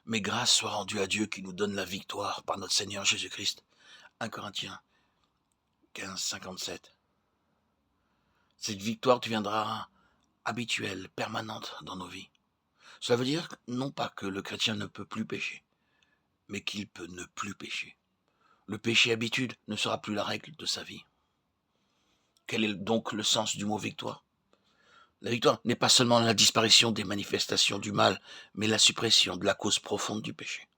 Mais grâce soit rendue à Dieu qui nous donne la victoire par notre Seigneur Jésus-Christ. 1 Corinthiens 15, 57. Cette victoire deviendra habituelle, permanente dans nos vies. Cela veut dire non pas que le chrétien ne peut plus pécher, mais qu'il peut ne plus pécher. Le péché habitude ne sera plus la règle de sa vie. Quel est donc le sens du mot victoire? La victoire n'est pas seulement la disparition des manifestations du mal, mais la suppression de la cause profonde du péché.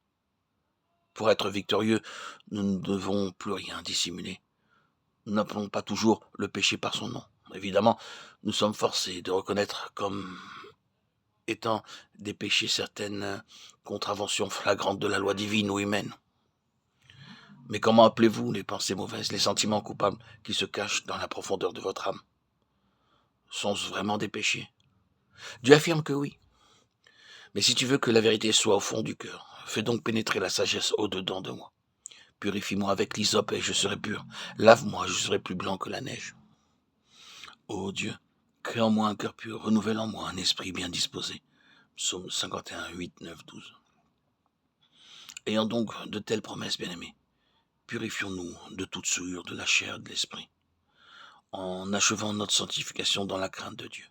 Pour être victorieux, nous ne devons plus rien dissimuler. Nous n'appelons pas toujours le péché par son nom. Évidemment, nous sommes forcés de reconnaître comme étant des péchés certaines contraventions flagrantes de la loi divine ou humaine. Mais comment appelez-vous les pensées mauvaises, les sentiments coupables qui se cachent dans la profondeur de votre âme? Sont-ce vraiment des péchés? Dieu affirme que oui. Mais si tu veux que la vérité soit au fond du cœur, fais donc pénétrer la sagesse au-dedans de moi. Purifie-moi avec l'hysope et je serai pur. Lave-moi, je serai plus blanc que la neige. Ô Dieu, crée en moi un cœur pur, renouvelle en moi un esprit bien disposé. Psaume 51, 8, 9, 12. Ayant donc de telles promesses, bien-aimés, purifions-nous de toute souillure de la chair et de l'esprit, en achevant notre sanctification dans la crainte de Dieu.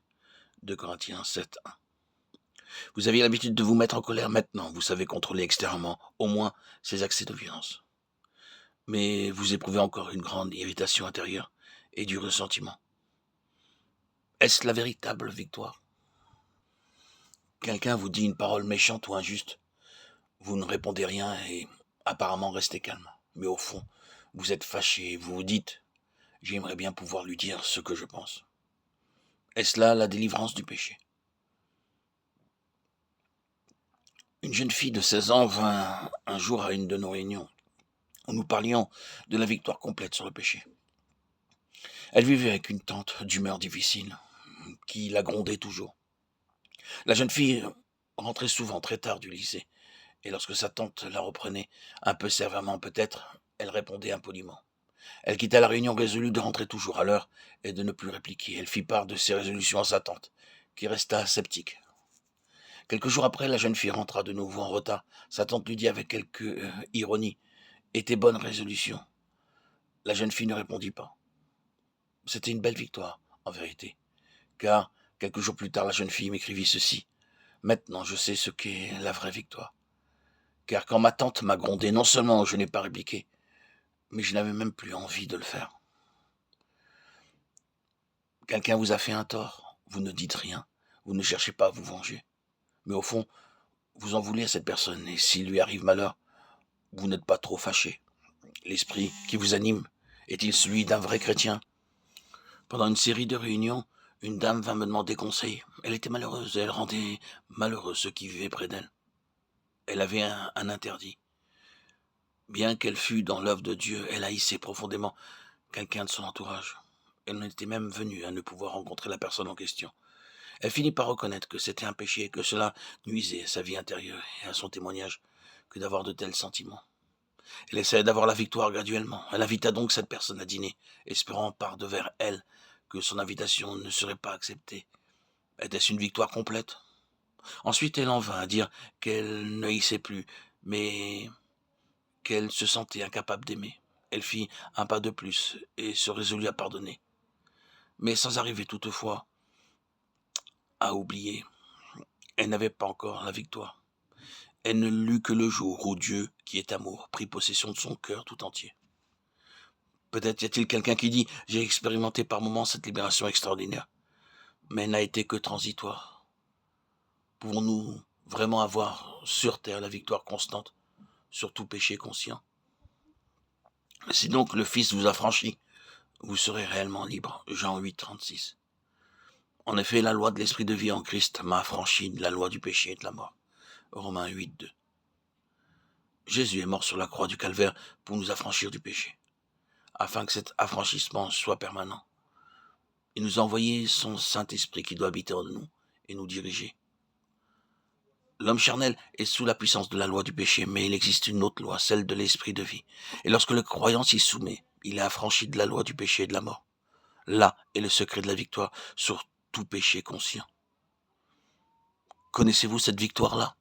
2 Corinthiens 7, 1. Vous aviez l'habitude de vous mettre en colère maintenant, vous savez contrôler extérieurement, au moins, ces accès de violence. Mais vous éprouvez encore une grande irritation intérieure et du ressentiment. Est-ce la véritable victoire? Quelqu'un vous dit une parole méchante ou injuste, vous ne répondez rien et apparemment restez calme. Mais au fond, vous êtes fâché et vous vous dites « J'aimerais bien pouvoir lui dire ce que je pense ». Est-ce là la délivrance du péché? Une jeune fille de 16 ans vint un jour à une de nos réunions où nous parlions de la victoire complète sur le péché. Elle vivait avec une tante d'humeur difficile qui la grondait toujours. La jeune fille rentrait souvent très tard du lycée et lorsque sa tante la reprenait, un peu sévèrement peut-être, elle répondait impoliment. Elle quitta la réunion résolue de rentrer toujours à l'heure et de ne plus répliquer. Elle fit part de ses résolutions à sa tante, qui resta sceptique. Quelques jours après, la jeune fille rentra de nouveau en retard. Sa tante lui dit avec quelque ironie « Et tes bonnes résolutions ?» La jeune fille ne répondit pas. C'était une belle victoire, en vérité, car quelques jours plus tard, la jeune fille m'écrivit ceci. « Maintenant, je sais ce qu'est la vraie victoire. Car quand ma tante m'a grondé, non seulement je n'ai pas répliqué, mais je n'avais même plus envie de le faire. » Quelqu'un vous a fait un tort, vous ne dites rien, vous ne cherchez pas à vous venger. Mais au fond, vous en voulez à cette personne, et s'il lui arrive malheur, vous n'êtes pas trop fâché. L'esprit qui vous anime est-il celui d'un vrai chrétien? Pendant une série de réunions, une dame vint me demander conseil. Elle était malheureuse, et elle rendait malheureux ceux qui vivaient près d'elle. Elle avait un interdit. Bien qu'elle fût dans l'œuvre de Dieu, elle haïssait profondément quelqu'un de son entourage. Elle en était même venue à ne pouvoir rencontrer la personne en question. Elle finit par reconnaître que c'était un péché et que cela nuisait à sa vie intérieure et à son témoignage que d'avoir de tels sentiments. Elle essayait d'avoir la victoire graduellement. Elle invita donc cette personne à dîner, espérant par devers elle que son invitation ne serait pas acceptée. Était-ce une victoire complète? Ensuite, elle en vint à dire qu'elle ne haïssait plus, mais qu'elle se sentait incapable d'aimer. Elle fit un pas de plus et se résolut à pardonner. Mais sans arriver toutefois à oublier, elle n'avait pas encore la victoire. Elle ne l'eut que le jour où Dieu, qui est amour, prit possession de son cœur tout entier. Peut-être y a-t-il quelqu'un qui dit « J'ai expérimenté par moments cette libération extraordinaire, mais elle n'a été que transitoire. » Pouvons-nous vraiment avoir sur terre la victoire constante sur tout péché conscient? Si donc le Fils vous a franchi, vous serez réellement libre. Jean 8, 36. En effet, la loi de l'esprit de vie en Christ m'a affranchi de la loi du péché et de la mort. Romains 8, 2. Jésus est mort sur la croix du calvaire pour nous affranchir du péché, afin que cet affranchissement soit permanent. Il nous a envoyé son Saint-Esprit qui doit habiter en nous et nous diriger. L'homme charnel est sous la puissance de la loi du péché, mais il existe une autre loi, celle de l'esprit de vie. Et lorsque le croyant s'y soumet, il est affranchi de la loi du péché et de la mort. Là est le secret de la victoire sur tout péché conscient. Connaissez-vous cette victoire-là?